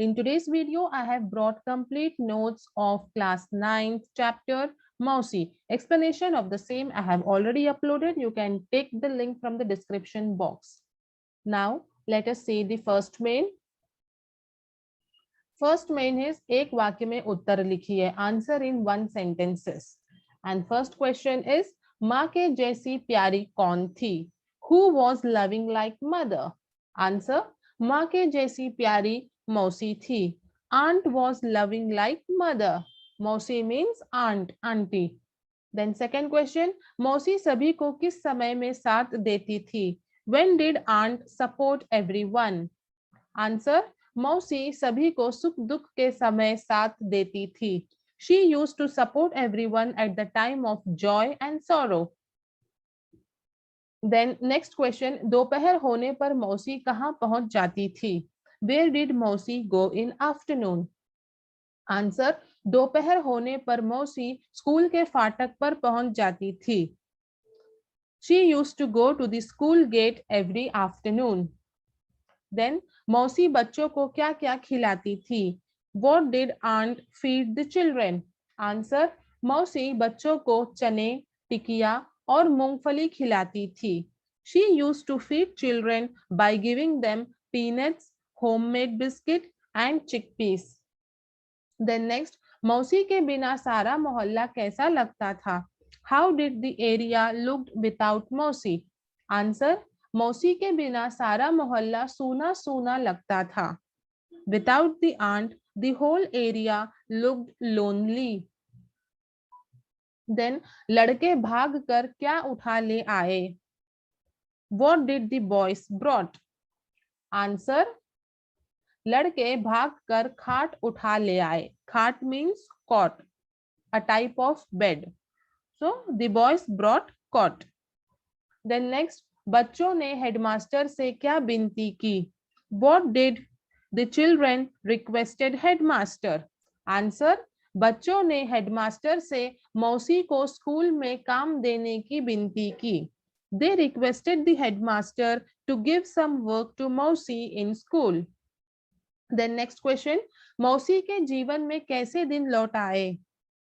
In today's video, I have brought complete notes of class 9th chapter Mausi. Explanation of the same I have already uploaded. You can take the link from the description box. Now, let us see the first main. First main is एक वाक्य में उत्तर लिखिए. Answer in one sentences. And first question is माँ के जैसी प्यारी कौन थी? Who was loving like mother? Answer माँ के जैसी प्यारी मौसी थी. Aunt was loving like mother. मौसी means aunt, auntie. Then second question, मौसी सभी को किस समय में साथ देती थी? When did aunt support everyone? Answer, मौसी सभी को सुख दुख के समय साथ देती थी. She used to support everyone at the time of joy and sorrow. Then next question, दोपहर होने पर मौसी कहाँ पहुंच जाती थी? Where did मौसी go in afternoon? Answer, दोपहर होने पर मौसी स्कूल के फाटक पर पहुंच जाती थी. She used to go to the school gate every afternoon. Then मौसी बच्चों को क्या क्या खिलाती थी? What did aunt feed the children? Answer, मौसी बच्चों को चने, टिकिया और मूंगफली खिलाती थी. She used to feed children by giving them peanuts, homemade biscuit and chickpeas. Then next, मौसी के बिना सारा मोहल्ला कैसा लगता था? How did the area looked without मौसी? Answer, मौसी के बिना सारा मोहल्ला सूना सूना लगता था. Without the aunt, the whole area looked lonely. Then लड़के भाग कर क्या उठा ले आए? What did the boys brought? Answer, लड़के भाग कर खाट उठा ले आए. खाट means cot, a type of bed. So the boys brought cot. Then next, बच्चों ने हेडमास्टर से क्या विनती की? What did the children requested headmaster? Answer, बच्चों ने हेडमास्टर से मौसी को स्कूल में काम देने की विनती की. They requested the headmaster to give some work to मौसी in school. Then next question, मौसी के जीवन में कैसे दिन लौट आए?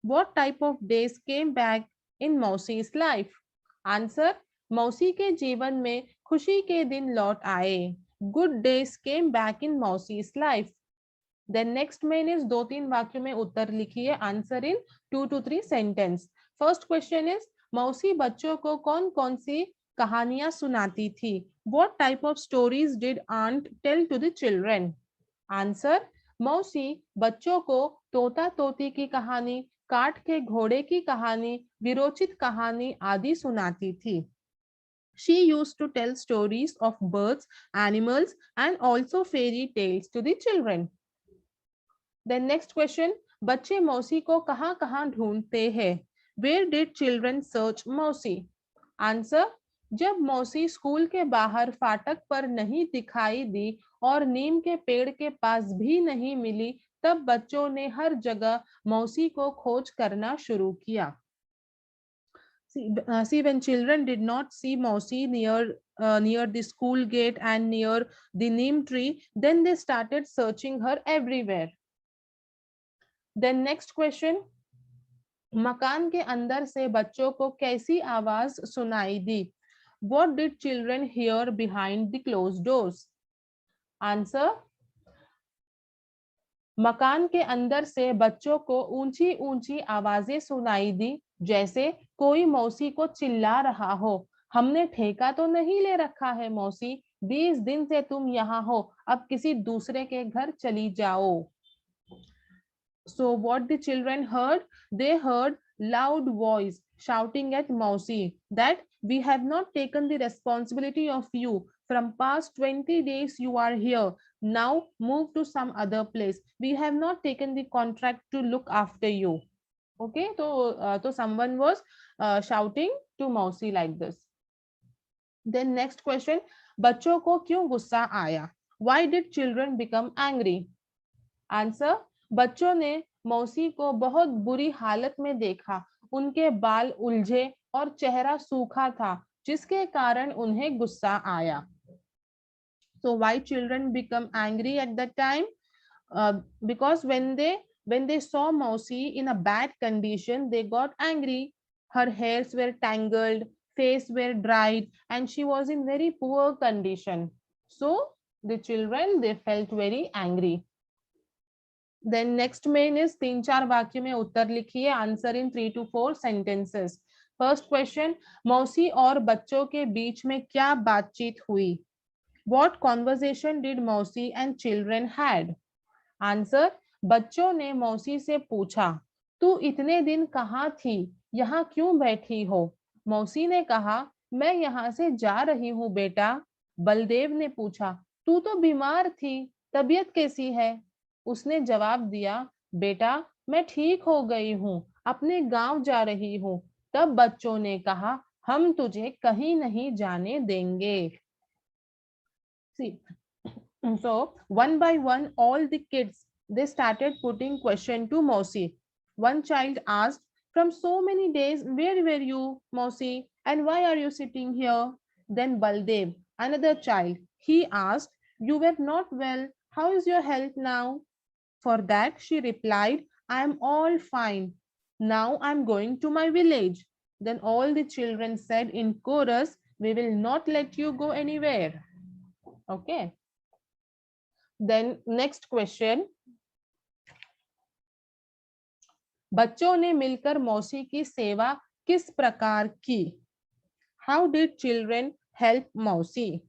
What type of days came back in मौसी's life? Answer, मौसी के जीवन में खुशी के दिन लौट आए. Good days came back in मौसी's life. Then next main is 2-3 वाक्यों में उत्तर लिखिए. Answer in 2 to 3 sentence. First question is मौसी बच्चों को कौन कौन सी कहानियां सुनाती थी? What type of stories did aunt tell to the children? Answer, मौसी बच्चों को तोता तोती की कहानी, काठ के घोड़े की कहानी, विरोचित कहानी आदि सुनाती थी. She used to tell stories of birds, animals and also fairy tales to the children. Then next question, बच्चे मौसी को कहाँ कहाँ ढूंढते हैं? Where did children search मौसी? Answer, जब मौसी स्कूल के बाहर फाटक पर नहीं दिखाई दी और नीम के पेड़ के पास भी नहीं मिली, तब बच्चों ने हर जगह मौसी को खोज करना शुरू किया. See, when children did not see Mausi near the school gate and near the neem tree, then they started searching her everywhere. Then next question, मकान के अंदर से बच्चों को कैसी आवाज सुनाई दी? What did children hear behind the closed doors? Answer, मकान के अंदर से बच्चों को ऊंची ऊंची आवाजें सुनाई दी, जैसे कोई मौसी को चिल्ला रहा हो. हमने ठेका तो नहीं ले रखा है मौसी, 20 दिन से तुम यहाँ हो, अब किसी दूसरे के घर चली जाओ. So what the children heard? They heard loud voice shouting at Mausi that we have not taken the responsibility of you. From past 20 days you are here. Now move to some other place. We have not taken the contract to look after you. Okay, so someone was shouting to Mausi like this. Then next question, बच्चों को क्यों गुस्सा आया? Why did children become angry? Answer, बच्चों ने मौसी को बहुत बुरी हालत में देखा. उनके बाल उलझे और चेहरा सूखा था, जिसके कारण उन्हें गुस्सा आया. So why children become angry at that time? because when they saw Mausi in a bad condition, they got angry. Her hairs were tangled, face were dried, and she was in very poor condition. So the children, they felt very angry. Then next main is 3-4 वाक्य में उत्तर लिखिए. Answer in 3 to 4 sentences. First question, मौसी और बच्चों के बीच में क्या बातचीत हुई? What conversation did मौसी and children had? आंसर, बच्चों ने मौसी से पूछा, तू इतने दिन कहाँ थी, यहाँ क्यों बैठी हो? मौसी ने कहा, मैं यहाँ से जा रही हूँ बेटा. बलदेव ने पूछा, तू तो बीमार थी, तबीयत कैसी है? उसने जवाब दिया, बेटा मैं ठीक हो गई हूँ, अपने गांव जा रही हूँ. तब बच्चों ने कहा, हम तुझे कहीं नहीं जाने देंगे. See, so one by one, all the kids, they started putting question to Mausi. One child asked, from so many days, where were you, Mausi? And why are you sitting here? Then Baldev, another child, he asked, you were not well. How is your health now? For that, she replied, I am all fine. Now I am going to my village. Then all the children said in chorus, we will not let you go anywhere. Okay. Then next question. बच्चों ने मिलकर मौसी की सेवा किस प्रकार की? How did children help मौसी?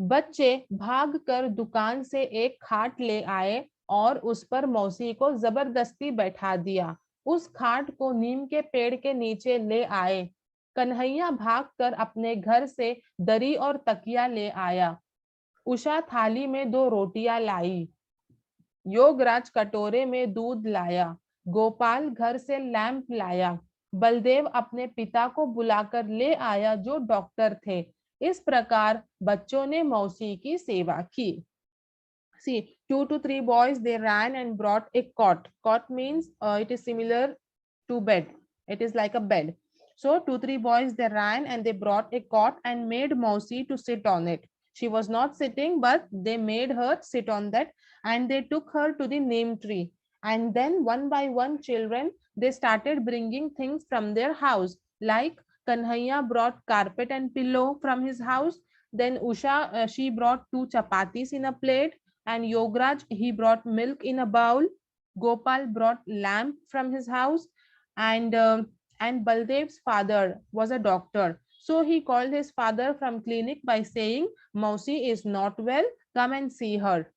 बच्चे भागकर दुकान से एक खाट ले आए और उस पर मौसी को जबरदस्ती बैठा दिया. उस खाट को नीम के पेड़ के नीचे ले आए. कन्हैया भागकर अपने घर से दरी और तकिया ले आया. उषा थाली में 2 रोटियां लाई. योगराज कटोरे में दूध लाया. गोपाल घर से लैंप लाया. बलदेव अपने पिता को बुलाकर ले आया जो डॉक्टर थे. इस प्रकार बच्चों ने मौसी की सेवा की. See, 2 to 3 boys, they ran and brought a cot. Cot means it is similar to bed. It is like a bed. So 2 3 boys, they ran and they brought a cot and made Mausi to sit on it. She was not sitting, but they made her sit on that, and they took her to the neem tree. And then one by one, children, they started bringing things from their house. Like Kanhaiya brought carpet and pillow from his house. Then Usha, she brought 2 chapatis in a plate, and Yograj, he brought milk in a bowl. Gopal brought lamb from his house, and Baldev's father was a doctor. So he called his father from clinic by saying, Mausi is not well, come and see her.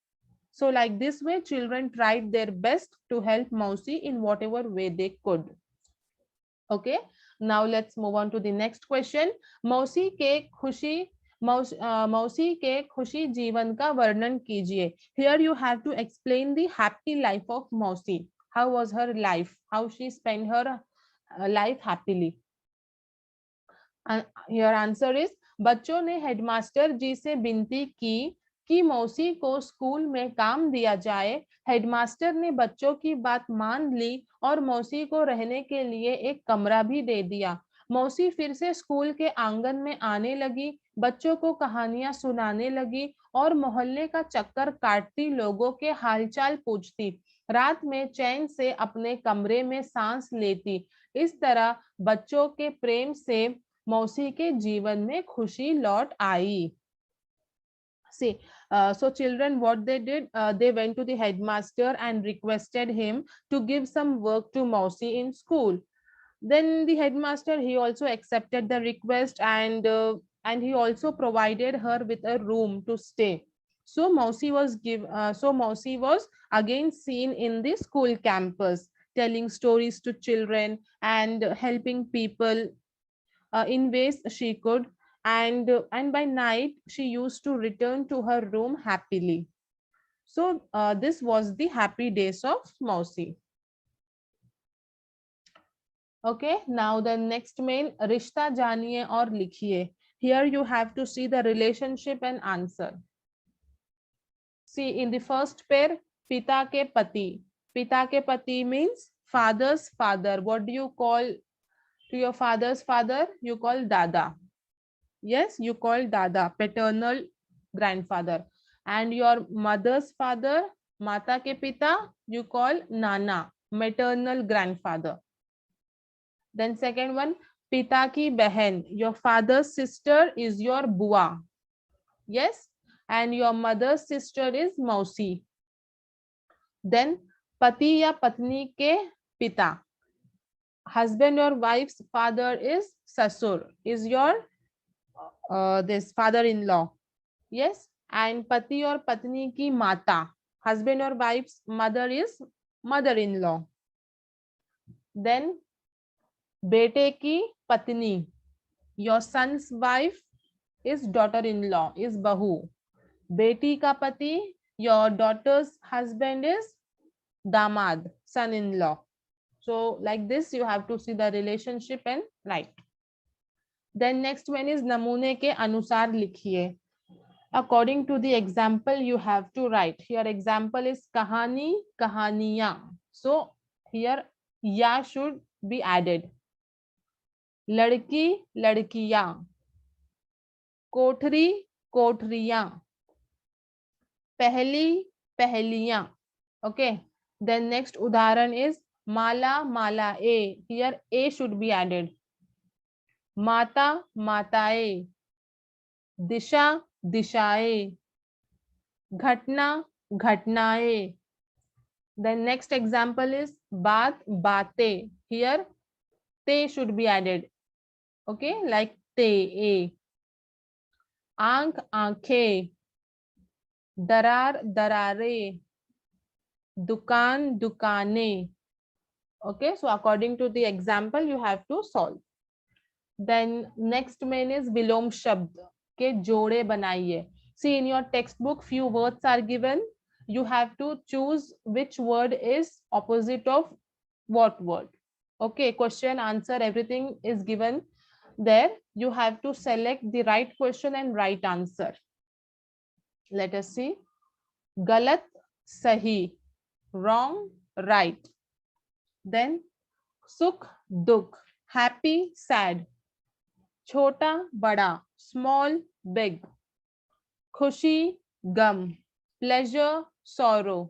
So like this way, children tried their best to help Mausi in whatever way they could. Okay, now let's move on to the next question. मौसी के खुशी मौसी के खुशी जीवन का वर्णन कीजिए. Here you have to explain the happy life of Mausi. How was her life? How she spent her life happily? And your answer is, बच्चों ने हेडमास्टर जी से विनती की कि मौसी को स्कूल में काम दिया जाए. हेडमास्टर ने बच्चों की बात मान ली और मौसी को रहने के लिए एक कमरा भी दे दिया. मौसी फिर से स्कूल के आंगन में आने लगी, बच्चों को कहानियां सुनाने लगी और मोहल्ले का चक्कर काटती लोगों के हालचाल पूछती. रात में चैन से अपने कमरे में सांस लेती. इस तरह बच्चों के प्रेम से मौसी के जीवन में खुशी लौट आई. See, so children, what they did, they went to the headmaster and requested him to give some work to Mausi in school. Then the headmaster, he also accepted the request, and he also provided her with a room to stay. So Mausi was again seen in the school campus, telling stories to children and helping people in ways she could, and by night she used to return to her room happily. So this was the happy days of Mausi. Okay, now the next main, रिश्ता जानिए और लिखिए. Here you have to see the relationship and answer. See, in the first pair, पिता के पति. पिता के पति means father's father. What do you call to your father's father? You call dada. Yes, you call dada, paternal grandfather. And your mother's father, माता के पिता you call nana, maternal grandfather. Then second one, पिता की बहन, your father's sister is your बुआ. Yes, and your mother's sister is मौसी. Then पति या पत्नी के पिता, husband or wife's father is ससुर, is your this father-in-law. Yes, and पति और पत्नी की माता, husband or wife's mother is mother-in-law. Then बेटे की पत्नी, your son's wife is daughter-in-law, is बहू. बेटी का पति, your daughter's husband is दामाद, son-in-law. So like this you have to see the relationship and write. Then next one is नमूने के अनुसार लिखिए. According to the example you have to write. Here example is कहानी, कहानियां. So here या should be added. लड़की, लड़कियां. कोठरी, कोठरियां. पहली, पहलियां. Okay. Then next उदाहरण is Mala, Mala A. Here a should be added. माता, माताएं. दिशा, दिशाएं. घटना, घटनाएं. Then next example is बात, बातें. Here ते should be added. Okay, like ते, a. आंख, आंखें. दरार, दरारें. दुकान, दुकानें. Okay, so according to the example you have to solve. Then next main is विलोम शब्द के जोड़े बनाइए. See in your textbook few words are given. You have to choose which word is opposite of what word. Okay, question, answer, everything is given there. You have to select the right question and right answer. Let us see. गलत, सही. Wrong, right. Then सुख, दुख. Happy, sad. छोटा, बड़ा. Small, big. खुशी, गम. Pleasure, sorrow.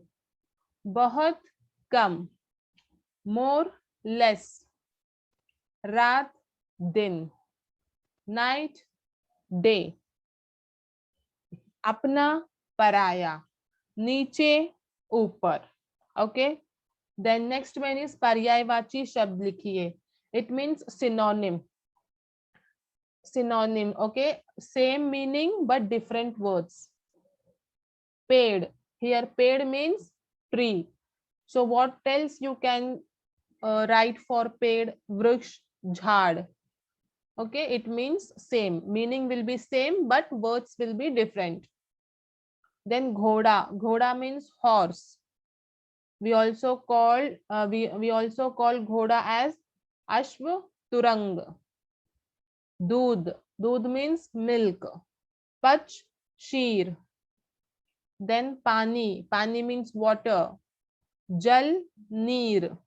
बहुत, कम. More, less. रात, दिन. Night, day. अपना, पराया. नीचे, ऊपर. Okay. Then next one is पर्यायवाची शब्द लिखिए. It means synonym. Synonym. Okay. Same meaning but different words. पेड़. Here पेड़ means tree. So what else you can write for पेड़? वृक्ष, झाड़. Okay, it means same. Meaning will be same but words will be different. Then घोड़ा. घोड़ा means horse. We also call घोड़ा as अश्व, तुरंग. दूध. दूध means milk. पच, शीर. Then पानी. पानी means water. जल, नीर.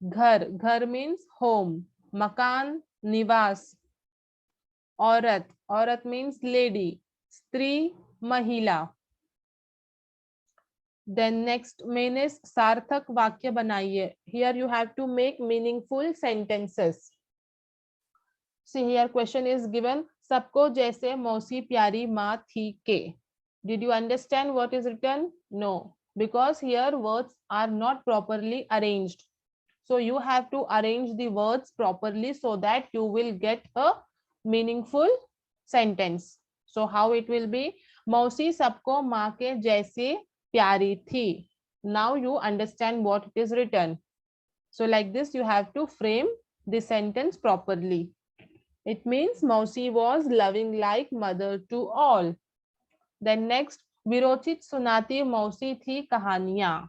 घर. घर means home. मकान, निवास. औरत. औरत means lady. स्त्री, महिला. Then next main is सार्थक वाक्य बनाइए. Here you have to make meaningful sentences. See here question is given. सबको जैसे मौसी प्यारी माँ थी के. Did you understand what is written? No, because here words are not properly arranged. So you have to arrange the words properly so that you will get a meaningful sentence. So how it will be? मौसी सबको माँ के जैसे प्यारी थी. Now you understand what it is written. So like this you have to frame the sentence properly. It means मौसी was loving like mother to all. Then next, विरोचित सुनाती मौसी थी कहानियां.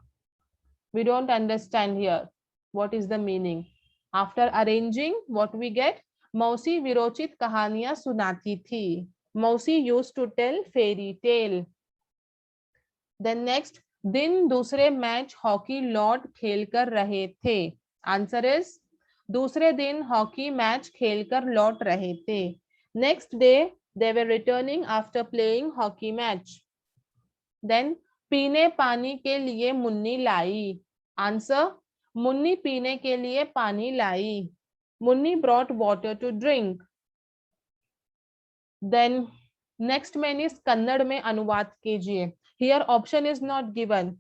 We don't understand here. What is the meaning? After arranging, what we get? मौसी विरोचित कहानियां सुनाती थी. मौसी used to tell fairy tale. Then next, दिन दूसरे मैच हॉकी लॉर्ड खेल कर रहे थे. Answer is दूसरे दिन हॉकी मैच खेलकर लौट रहे थे. Next day they were returning after playing hockey match. Then पीने पानी के लिए मुन्नी लाई. Answer, मुन्नी पीने के लिए पानी लाई. Munni brought water to drink. Then next man is Kannada में अनुवाद कीजिए. Here option is not given.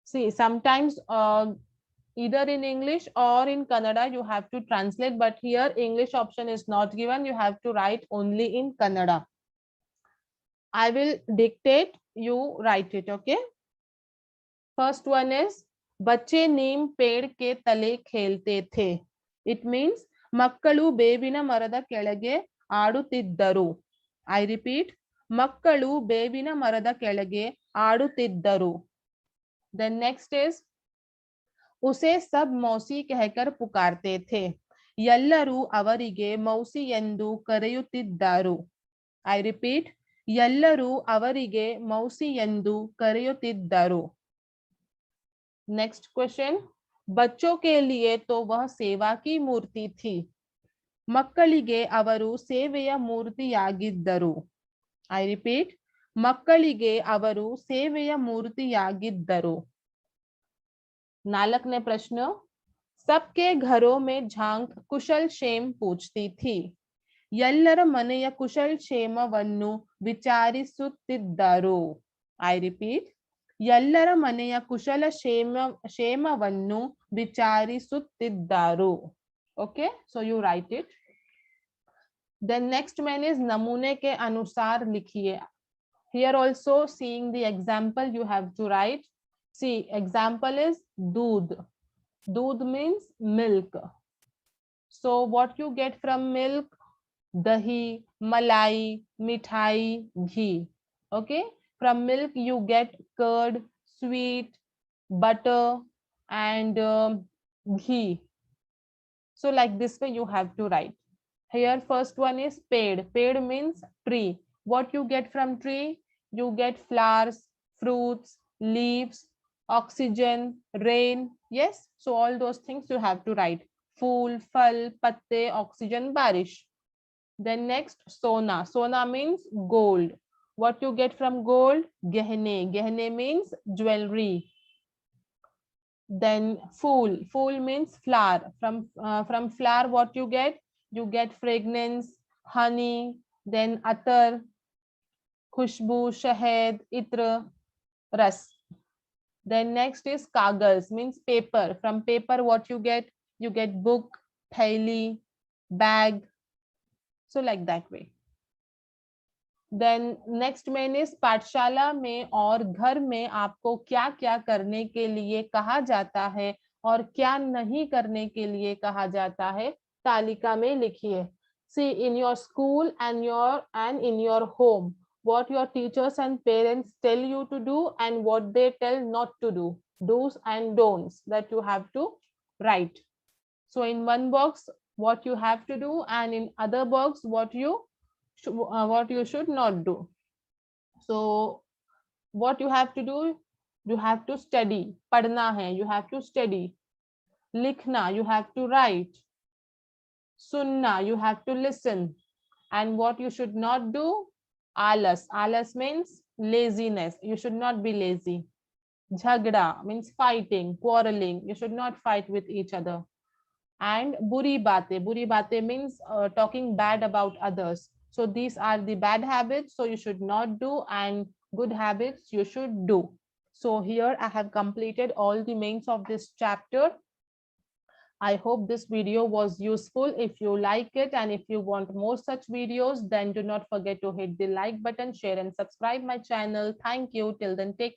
See, sometimes either in English or in Kannada you have to translate, but here English option is not given. You have to write only in Kannada. I will dictate, you write it, okay? First one is बच्चे नीम पेड़ के तले खेलते थे. It means ಮಕ್ಕಳು ಬೇವಿನ ಮರದ ಕೆಳಗೆ ಆಡುತ್ತಿದ್ದರು. I repeat, ಮಕ್ಕಳು ಬೇವಿನ ಮರದ ಕೆಳಗೆ ಆಡುತ್ತಿದ್ದರು. Then next is उसे सब मौसी कहकर पुकारते थे. ಎಲ್ಲರೂ ಅವರಿಗೆ ಮೌಸಿ ಎಂದು ಕರೆಯುತ್ತಿದ್ದರು. I repeat, ಎಲ್ಲರೂ ಅವರಿಗೆ ಮೌಸಿ ಎಂದು ಕರೆಯುತ್ತಿದ್ದರು. Next question, बच्चों के लिए तो वह सेवा की मूर्ति थी. ಮಕ್ಕಳಿಗೆ ಅವರು ಸೇವೆಯ ಮೂರ್ತಿಯಾಗಿದ್ದರು. I repeat, ಮಕ್ಕಳಿಗೆ ಅವರು ಸೇವೆಯ ಮೂರ್ತಿಯಾಗಿದ್ದರು. नालकने प्रश्न, सबके घरों में झांक कुशल क्षेम पूछती थी. ಎಲ್ಲರ ಮನೆಯ ಕುಶಲ ಕ್ಷೇಮವನ್ನು ವಿಚಾರಿಸುತ್ತಿದ್ದರು. I repeat, ಎಲ್ಲರ ಮನೆಯ ಕುಶಲ ಕ್ಷೇಮವನ್ನು ವಿಚಾರಿಸುತ್ತಿದ್ದರು. Okay, so you write it. Then next man is नमूने के अनुसार लिखिए. Here also seeing the example you have to write. See, example is दूध. दूध means milk. So what you get from milk? Dahi, malai, mithai, ghee. Okay, from milk you get curd, sweet, butter, and ghee. So like this way you have to write. Here first one is पेड़. पेड़ means tree. What you get from tree? You get flowers, fruits, leaves, oxygen, rain. Yes, so all those things you have to write. फूल, फल, पत्ते, oxygen, बारिश. Then next सोना. सोना means gold. What you get from gold? गहने. गहने means jewelry. Then fool. Fool means flower. From flower what you get? You get fragrance, honey, then atar, khushbu, shahad, itra, ras. Then next is kagaz, means paper. From paper what you get? You get book, thali, bag. So like that way. Then next main is पाठशाला में और घर में आपको क्या क्या करने के लिए कहा जाता है और क्या नहीं करने के लिए कहा जाता है, तालिका में लिखिए. See, in your school and in your home, what your teachers and parents tell you to do and what they tell not to do, do's and don'ts, that you have to write. So in one box what you have to do and in other box what you should not do. So what you have to do? You have to study. पढ़ना है, you have to study. लिखना, you have to write. सुनना, you have to listen. And what you should not do? आलस. आलस means laziness. You should not be lazy. झगड़ा means fighting, quarreling. You should not fight with each other. And बुरी बातें. बुरी बातें means talking bad about others. So these are the bad habits, so you should not do, and good habits you should do. So here I have completed all the mains of this chapter. I hope this video was useful. If you like it and if you want more such videos, then do not forget to hit the like button, share and subscribe my channel. Thank you. Till then, take